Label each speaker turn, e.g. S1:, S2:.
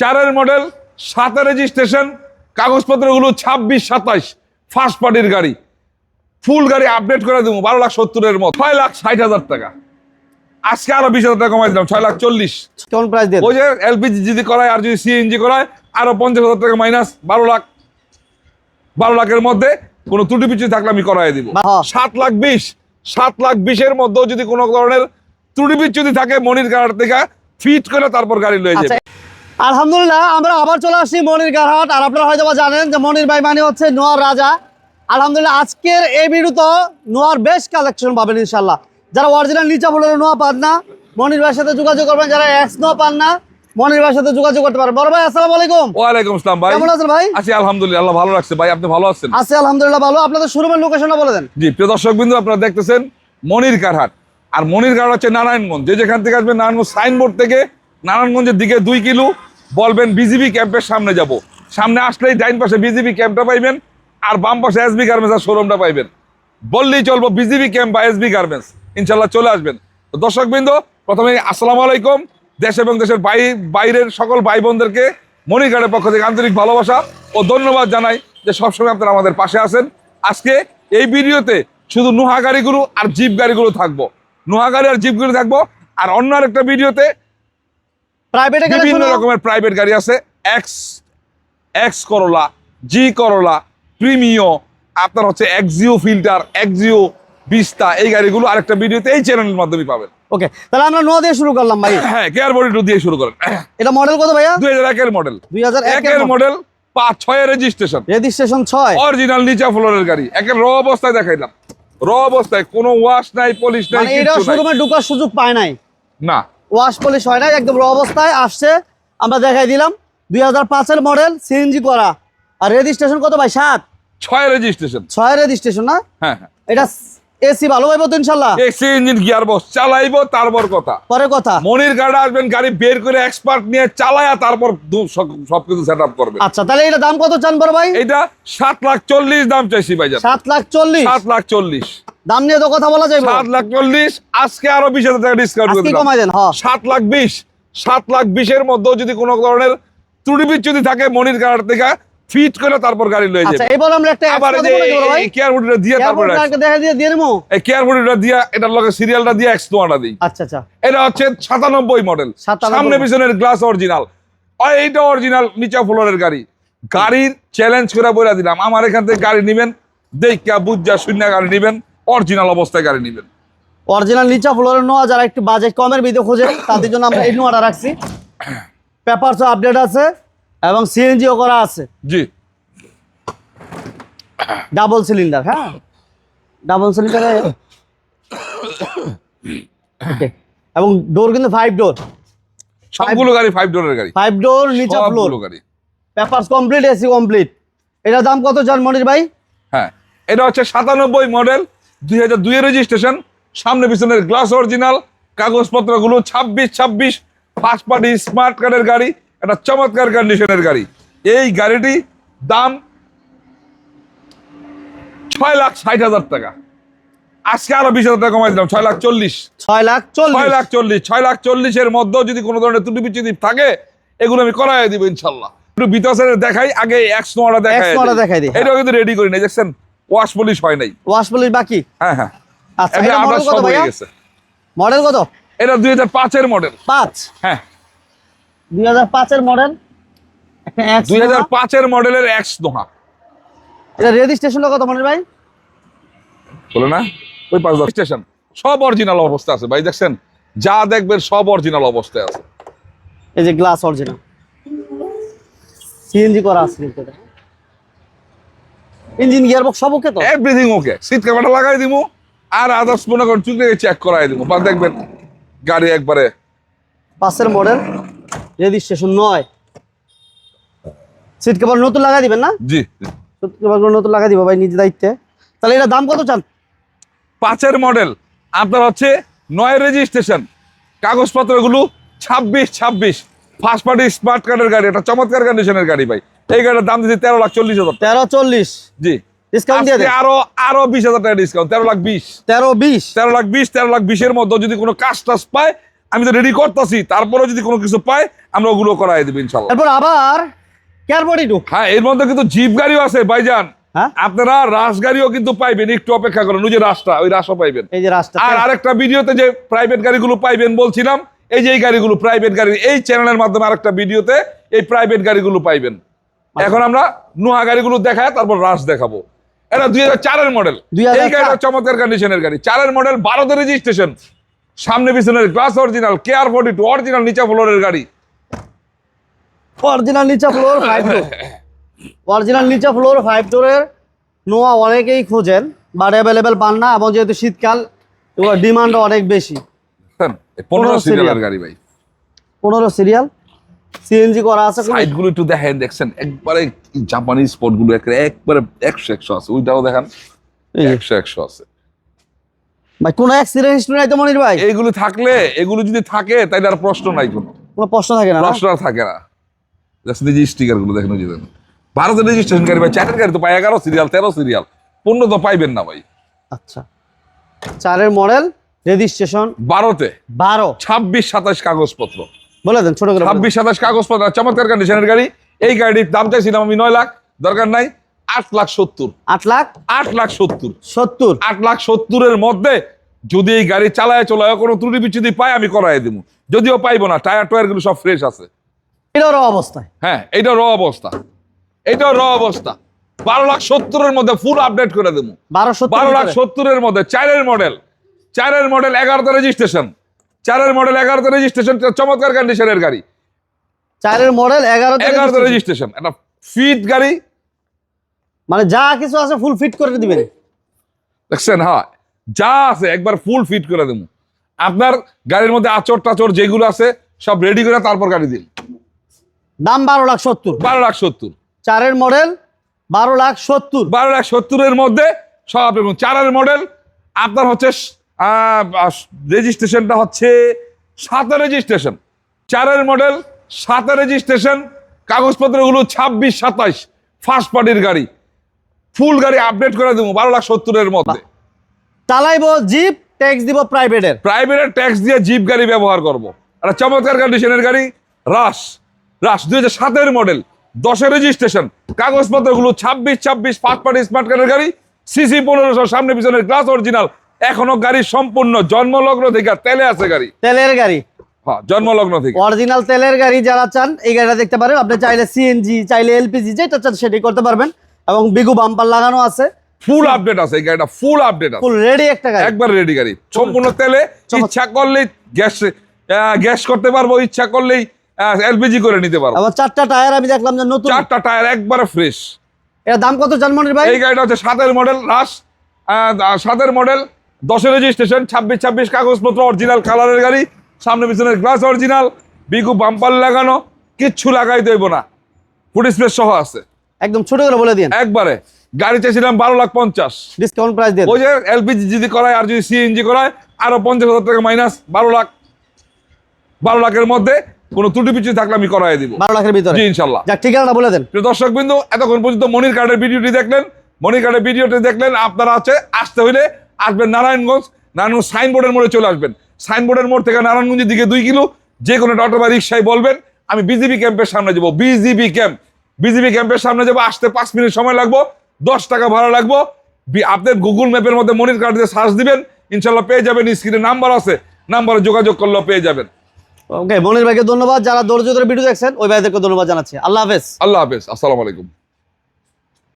S1: 4 model 7 registration, কাগজপত্রগুলো 26-27, first পার্টির গাড়ি, ফুল গাড়ি আপডেট করে দেবো 12,70,000 মতো, 6,60,000 টাকা। আজকে আরো 20,000 টাকা কমাই দিলাম, 6,40,000।
S2: কেমন প্রাইস দেন?
S1: ওই যে এলপিজি যদি করায় আর যদি সিএনজি করায় আরো 50,000 টাকা মাইনাস, 12 লাখ। 12 লাখের মধ্যে কোনো ত্রুটি পিছু থাকলে আমি করাই দিব। 7,20,000, 7,20,000 মধ্যেও যদি কোনো ধরনের ত্রুটি পিছু থাকে মনির গাড়ি থেকে ফিট করে তারপর গাড়ি লয়ে যাবে।
S2: আলহামদুলিল্লাহ আমরা আবার চলে আসছি মনির গারহাট। আর আপনারা হয়তো জানেন যে মনির ভাই মানে হচ্ছে নোয়ার রাজা। আলহামদুলিল্লাহ আজকের এই ভিডিওতে নোয়ার বেশ কালেকশন পাবেন ইনশাল্লাহ। যারা অরিজিনাল নিচা ফুলের নোয়া পান না, মনির ভাইয়ের সাথে যোগাযোগ করবেন। যারা এক্স নোয়া পান না, মনির ভাইয়ের সাথে যোগাযোগ করতে পারেন। বড় ভাই আসসালামু আলাইকুম।
S1: ওয়ালাইকুম আসসালাম ভাই,
S2: কেমন আছেন ভাই?
S1: আছি আলহামদুলিল্লাহ, আল্লাহ ভালো রাখছে ভাই। আপনি ভালো আছেন?
S2: আছি আলহামদুলিল্লাহ ভালো। আপনাদের শোরুমের লোকেশনটা বলে দেন।
S1: জি প্রিয় দর্শক বিন্দু, আপনারা দেখতেছেন মনির গারহাট। আর মনির গারহাট হচ্ছে নারায়ণগঞ্জ। যে যেখান থেকে আসবেন নারায়ণগঞ্জ সাইনবোর্ড থেকে নারায়ণগঞ্জের দিকে 2 কিলো বলবেন বিজিবি ক্যাম্পের সামনে যাব। সামনে আসলেই ডাইন পাশে বিজিবি ক্যাম্পটা পাইবেন, আর বাম পাশে এসবি গার্মেন্টস শোরুমটা পাইবেন। বললেই চলবো বিজিবি ক্যাম্প বা এসবি গার্মেন্টস, ইনশাল্লাহ চলে আসবেন। তো দর্শক বিন্দু, প্রথমে আসসালামু আলাইকুম। দেশ এবং দেশের বাইরের সকল ভাই বোনদেরকে মনির গার্ডের পক্ষ থেকে আন্তরিক ভালোবাসা ও ধন্যবাদ জানাই যে সবসময় আপনারা আমাদের পাশে আছেন। আজকে এই ভিডিওতে শুধু নুহা গাড়িগুলো আর জিপ গাড়িগুলো থাকবো, নুহা গাড়ি আর জিপগুলো থাকবো। আর অন্য আরেকটা ভিডিওতে বিভিন্ন রকমের প্রাইভেট গাড়ি আছে, এক্স করোলা, জি করোলা, প্রিমিও, আপনার হচ্ছে এক্সিও ফিল্টার, এক্সিও বিস্তা, এই গাড়িগুলো আরেকটা ভিডিওতে এই চ্যানেলের মাধ্যমে পাবেন।
S2: ওকে, তাহলে আমরা নোয়া দিয়ে শুরু করলাম ভাই।
S1: হ্যাঁ, কেয়ার বডি দিয়ে শুরু করেন।
S2: এটা মডেল কত ভাইয়া?
S1: 2001 এর মডেল।
S2: 2001
S1: এর মডেল, 5-6 রেজিস্ট্রেশন,
S2: রেজিস্ট্রেশন 6,
S1: অরিজিনাল নিচা ফ্লোরের গাড়ি। একের র অবস্থায় দেখাইলাম, র অবস্থায়, কোনো ওয়াশ নাই, পলিশ নাই,
S2: মানে এটা শোরুমে ঢোকার সুযোগ পায় নাই,
S1: না
S2: ওয়াশ পলিশ হয় নাই, একদম র অবস্থায় আসছে। আমরা দেখাই দিলাম 2005 এর মডেল, সিএনজি করা। আর রেজিস্ট্রেশন কত ভাই?
S1: 6 রেজিস্ট্রেশন।
S2: 6 রেজিস্ট্রেশন না?
S1: হ্যাঁ।
S2: এটা এসি ভালো পাইবো তো ইনশাআল্লাহ?
S1: এসি ইঞ্জিন, গিয়ার বক্স চালাইবো, তারপর কথা
S2: পরে কথা।
S1: মনির গাড়ি আসবেন, গাড়ি বের করে এক্সপার্ট নিয়ে চালায়া তারপর সবকিছু সেটআপ করবে।
S2: আচ্ছা, তাহলে এটা দাম কত চান বড় ভাই?
S1: এটা 7,40,000 দাম চাইছি ভাইজান।
S2: 7,40,000?
S1: 7,40,000
S2: দাম নিয়ে তো কথা বলা যাবে।
S1: 7,40,000 আজকে আরো 20,000 টাকা ডিসকাউন্ট করে দিলাম।
S2: কমাই দেন। হ্যাঁ,
S1: 7,20,000, 7,20,000 এর মধ্যেও যদি কোনো ধরনের ত্রুটি বিচ্যুতি থাকে মনির গাড়ি থেকে ফিট করে তারপর গাড়ি লয়ে যাবে।
S2: আচ্ছা, এবার আমরা একটা
S1: আবার এই কেয়ার বডিটা দিয়ে তারপর
S2: দেখা দিয়ে দেবো।
S1: এই কেয়ার বডিটা দিয়ে এটার লগে সিরিয়ালটা দিয়ে এক্স নোয়াটা দিই।
S2: আচ্ছা আচ্ছা,
S1: এটা হচ্ছে 97 মডেল, সামনে পিছনের গ্লাস অরিজিনাল। এইটা অরিজিনাল নিচা ফ্লোরের গাড়ি। গাড়ির চ্যালেঞ্জ করে বলে দিলাম, আমার এখান থেকে গাড়ি নিবেন দেখা বুঝা শূন্য গাড়ি নিবেন, অরিজিনাল অবস্থায় গাড়ি নিবেন।
S2: অরিজিনাল নিচা ফ্লোরের নোয়া, যারা একটু বাজেট কমের ভিতরে খোঁজে তাদের জন্য আমরা এই নোয়াটা রাখছি। পেপারস আপডেট আছে এবং সিএনজিও করা আছে।
S1: জি,
S2: ডাবল সিলিন্ডার। হ্যাঁ, ডাবল সিলিন্ডারে এবং ডোর কিন্তু 5 ডোর।
S1: সবগুলো গাড়ি 5 ডোরের গাড়ি,
S2: 5 ডোর নিচা ফ্লোর,
S1: গাড়ি।
S2: Papers complete, AC complete. এটার দাম কত জান মনির ভাই?
S1: হ্যাঁ, এটা হচ্ছে 97 মডেল, 2002 এর রেজিস্ট্রেশন, সামনে পিছনের গ্লাস অরিজিনাল, কাগজপত্রগুলো 26-26, ফার্স্ট পার্টি স্মার্ট কার্ডের গাড়ি, একটা চমৎকার কন্ডিশনের গাড়ি। এই গাড়িটি দাম 6,60,000 টাকা। আজকে আরো 20,000 টাকা কমাই দিলাম, 6,40,000।
S2: 6,40,000?
S1: 6,40,000 এর মধ্যেও যদি কোনো ধরনের ত্রুটি বিচ্যুতি থাকে এগুলো আমি করাই দিব ইনশাল্লাহ। একটু ভিতরে দেখাই, আগে এক্স নোয়াটা দেখাই দিই। এটাও কিন্তু রেডি করি নাই, দেখছেন ওয়াশ পলিশ হয় নাই,
S2: ওয়াশ পলিশ বাকি।
S1: হ্যাঁ।
S2: আচ্ছা, এটা মডেল কত ভাইয়া? মডেল কত?
S1: এটা 2005 এর মডেল।
S2: 5?
S1: হ্যাঁ,
S2: 2005 এর মডেল, একটা এক্স
S1: 2005 এর মডেলের এক্স নোহা।
S2: এটা রেজিস্ট্রেশনটা কত মনির ভাই?
S1: বলে না ওই 5 স্টেশন সব অরিজিনাল অবস্থা আছে ভাই, দেখছেন যা দেখবেন সব অরিজিনাল অবস্থায় আছে।
S2: এই যে গ্লাস অরিজিনাল, সিএনজি করা আছে কিন্তু। ইঞ্জিন গিয়ারবক্স সব ওকে তো?
S1: Everything okay. সিট কভারটা লাগাই দিমু আর আদার্স মনে করেন চুকে চেক করাই দিমু, বা দেখবেন গাড়ি একবারে।
S2: 5 এর মডেল, রেজিস্ট্রেশন 9। সিট কভার নতুন লাগাই দিবেন না?
S1: জি,
S2: সিট কভার নতুন লাগাই দিব ভাই, নিজ দায়িত্বে। তাহলে এটা দাম কত চান?
S1: 5 এর মডেল, আপনার হচ্ছে 9 রেজিস্ট্রেশন, কাগজপত্রগুলো 26-26, ফার্স্ট পার্টি স্মার্ট কার্ডের গাড়ি, একটা চমৎকার কন্ডিশনের গাড়ি ভাই। এই গাড়ির দাম দিচ্ছি 13,40,000।
S2: 13,40,000?
S1: জি,
S2: ডিসকাউন্ট দিয়ে দেন।
S1: আরো 20,000 টাকা ডিসকাউন্ট, 13,20,000।
S2: 13,20,000?
S1: 13,20,000 এর মধ্যে যদি কোনো কাজ টাজ পায় আমি তো রেডি করতেছি, তারপরেও যদি কোনো কিছু পাই আমরা ওগুলো করাই দেবো ইনশাল্লাহ।
S2: তারপর আবার কেয়ারবডি টু।
S1: হ্যাঁ, এর মধ্যে কিন্তু জিপ গাড়িও আছে ভাইজান।
S2: হ্যাঁ,
S1: আপনারা রাশ গাড়িও কিন্তু পাইবেন, একটু অপেক্ষা করেন, ওই যে রাশটা, ওই রাশও পাইবেন।
S2: এই যে রাস্তা।
S1: আর আরেকটা ভিডিওতে যে প্রাইভেট গাড়িগুলো পাইবেন বলছিলাম, এই যে এই গাড়িগুলো প্রাইভেট গাড়ি, এই চ্যানেলের মাধ্যমে আরেকটা ভিডিওতে এই প্রাইভেট গাড়িগুলো পাইবেন। এখন আমরা নোহা গাড়িগুলো দেখায় তারপর রাশ দেখাবো। এটা 2004 মডেল।
S2: 2004
S1: এই গাড়িটা চমৎকার কন্ডিশনের গাড়ি, 4 মডেল, 12 রেজিস্ট্রেশন, সামনে পিছনের গ্লাস অরিজিনাল, KR42 অরিজিনাল নিচা ফ্লোরের গাড়ি।
S2: অরিজিনাল নিচা ফ্লোর 5 ডোর। অরিজিনাল নিচা ফ্লোর 5 ডোরের নোয়া অনেকেই খোঁজেন, বাট অ্যাভেলেবেল পান না, এবং যেহেতু শীতকাল এগুলোর ডিমান্ডও অনেক বেশি।
S1: 15 সিরিয়ালের গাড়ি ভাই,
S2: 15 সিরিয়াল, সিএনজি করা আছে।
S1: সাইড গুলো একটু দেখেন, দেখছেন একবারে জাপানি স্পট গুলো একবারে 100 আছে, ওইটাও দেখান 100 আছে
S2: ভাই। কোনো অ্যাক্সিডেন্ট হিস্ট্রি নাই তো মনির ভাই?
S1: এইগুলো থাকলে, এগুলো যদি থাকে তাহলে আর প্রশ্ন নাই,
S2: কোনো প্রশ্ন থাকে না?
S1: প্রশ্ন আর থাকে না। দেখছেন এই যে স্টিকার গুলো দেখেন, ওই যে দেখেন ভারতের রেজিস্ট্রেশন গাড়ি ভাই, 4 গাড়ি তো পাই 11 সিরিয়াল 13 সিরিয়াল, 15 তো পাইবেন না ভাই।
S2: আচ্ছা, 4 মডেল, রেজিস্ট্রেশন
S1: 12তে
S2: 12,
S1: 26 27 কাগজপত্র,
S2: বলে দেন ছোট করে।
S1: 26 27 কাগজপত্র, চমৎকার কন্ডিশনের গাড়ি। এই গাড়ির দাম চাইছিলাম আমি 9 লাখ, দরকার নাই 8,70,000।
S2: 8 লাখ
S1: 8,70,000,
S2: 70।
S1: 8,70,000-এর মধ্যে যদি এই গাড়ি চালায় চলায় কোনো ত্রুটি বিচ্ছুতি পাই আমি করাই দেবো, যদিও পাইবো না, টায়ার টায়ার গুলো সব ফ্রেশ আছে।
S2: এটারও অবস্থায়।
S1: হ্যাঁ, এটা র অবস্থা, এটা র অবস্থা। 12,70,000-এর মধ্যে ফুল আপডেট করে দেবো। 12,70,000-এর মধ্যে 4 মডেল, 11তে রেজিস্ট্রেশন, 11তে রেজিস্ট্রেশন, চমৎকার কন্ডিশনের গাড়ি।
S2: 4 মডেল,
S1: 11তে রেজিস্ট্রেশন, একটা ফিট গাড়ি,
S2: মানে যা কিছু আছে ফুল ফিট করে দিবেন।
S1: দেখছেন? হ্যাঁ, যা আছে একবার ফুল ফিট করে দেবো। আপনার গাড়ির মধ্যে আচর টাচর যেগুলো আছে সব রেডি করে তারপর গাড়ি দিন।
S2: দাম 12,70,000।
S1: 12,70,000,
S2: 4 মডেল 12,70,000।
S1: 12,70,000-এর মধ্যে সব। এবং 4 মডেল আপনার হচ্ছে রেজিস্ট্রেশনটা হচ্ছে 7 রেজিস্ট্রেশন, 4 মডেল 7 রেজিস্ট্রেশন, কাগজপত্রগুলো 26 27, ফার্স্ট পার্টির গাড়ি, ফুল গাড়ি আপডেট করে দেবো 12,70,000-এর মধ্যে।
S2: চালাইবো জিপ, ট্যাক্স দিব প্রাইভেটের।
S1: প্রাইভেটের ট্যাক্স দিয়ে জিপ গাড়ি ব্যবহার করব। একটা চমৎকার কন্ডিশনের গাড়ি, রাশ 2007 মডেল, 10 রেজিস্ট্রেশন, কাগজপত্রগুলো 26 26, ফার্স্ট পার্টি স্মার্ট কার্ডের গাড়ি, সিসি 1500, সামনে পিছনের গ্লাস অরিজিনাল, এখনো গাড়ি সম্পূর্ণ জন্মলগ্ন থেকে তেলে আছে গাড়ি।
S2: তেলের গাড়ি,
S1: হ্যাঁ, জন্মলগ্ন থেকে
S2: অরিজিনাল তেলের গাড়ি যারা চান এই গাড়িটা দেখতে পারেন। আপনি চাইলে সিএনজি, চাইলে এলপিজি, যেটা চান সেটাই করতে পারবেন। এবং বিগু বাম্পার লাগানো আছে,
S1: ফুল আপডেট আছে এই গাড়িটা, ফুল আপডেট আছে,
S2: ফুল রেডি একটা গাড়ি,
S1: একবার রেডি গাড়ি, সম্পূর্ণ তেলে। ইচ্ছা করলেই গ্যাস করতে পারবো, ইচ্ছা করলেই এলপিজি করে নিতে পারবো।
S2: আবার 4টা টায়ার আমি দেখলাম যে নতুন,
S1: 4টা টায়ার একবারে ফ্রেশ।
S2: এর দাম কত জান মনির ভাই?
S1: এই গাড়িটা হচ্ছে 7 মডেল, রাশ 7 মডেল, 10 রেজিস্ট্রেশন, 26 26 কাগজপত্র, অরিজিনাল কালারের গাড়ি, সামনে পিছনের গ্লাস অরিজিনাল, বিগু বাম্পার লাগানো, কিচ্ছু লাগাই দেব না, ফুড স্পেস সহ আছে।
S2: একদম ছোট করে বলে দিন।
S1: একবারে গাড়ি চাইছিলাম 12,50,000,
S2: ডিসকাউন্ট প্রাইস দেন।
S1: ওই যে এলপিজি যদি করায় আর যদি সিএনজি করায় আরো 50,000 টাকা মাইনাস, 12 লাখ। 12 লাখের মধ্যে কোনো ত্রুটি পিছু থাকলে আমি করাই দিব
S2: 12 লাখের ভিতরে।
S1: জি ইনশাল্লাহ।
S2: যাক, ঠিকানাটা বলে দেন।
S1: প্রিয় দর্শক বিন্দু, এতক্ষণ পর্যন্ত মনির কার্ডের ভিডিওটি দেখলেন, মনির কার্ডের ভিডিওটি দেখলেন। আপনারা আসতে হইলে আসবেন নারায়ণগঞ্জ সাইনবোর্ডের মোড়ে চলে আসবেন। সাইনবোর্ডের মোড় থেকে নারায়ণগঞ্জের দিকে 2 কিলো, যে কোনো অটো বা রিক্সায় বলবেন আমি বিজিবি ক্যাম্পের সামনে যাবো। বিজিবি ক্যাম্পের সামনে যাবো, আসতে 5 মিনিট সময় লাগবো, 10 টাকা ভাড়া লাগবো। আপনার গুগল ম্যাপের মধ্যে মনির কার্ড দিয়ে সার্চ দিবেন, ইনশাল্লাহ পেয়ে যাবেন। স্ক্রিনে নাম্বার আছে, নাম্বারে যোগাযোগ করলেও পেয়ে যাবেন।
S2: ওকে, মনির ভাইকে ধন্যবাদ। যারা ধৈর্য ধরে ভিডিও দেখছেন ওই ভাইদেরকে ধন্যবাদ জানাচ্ছি। আল্লাহ হাফেজ।
S1: আল্লাহ হাফেজ, আসসালামু আলাইকুম।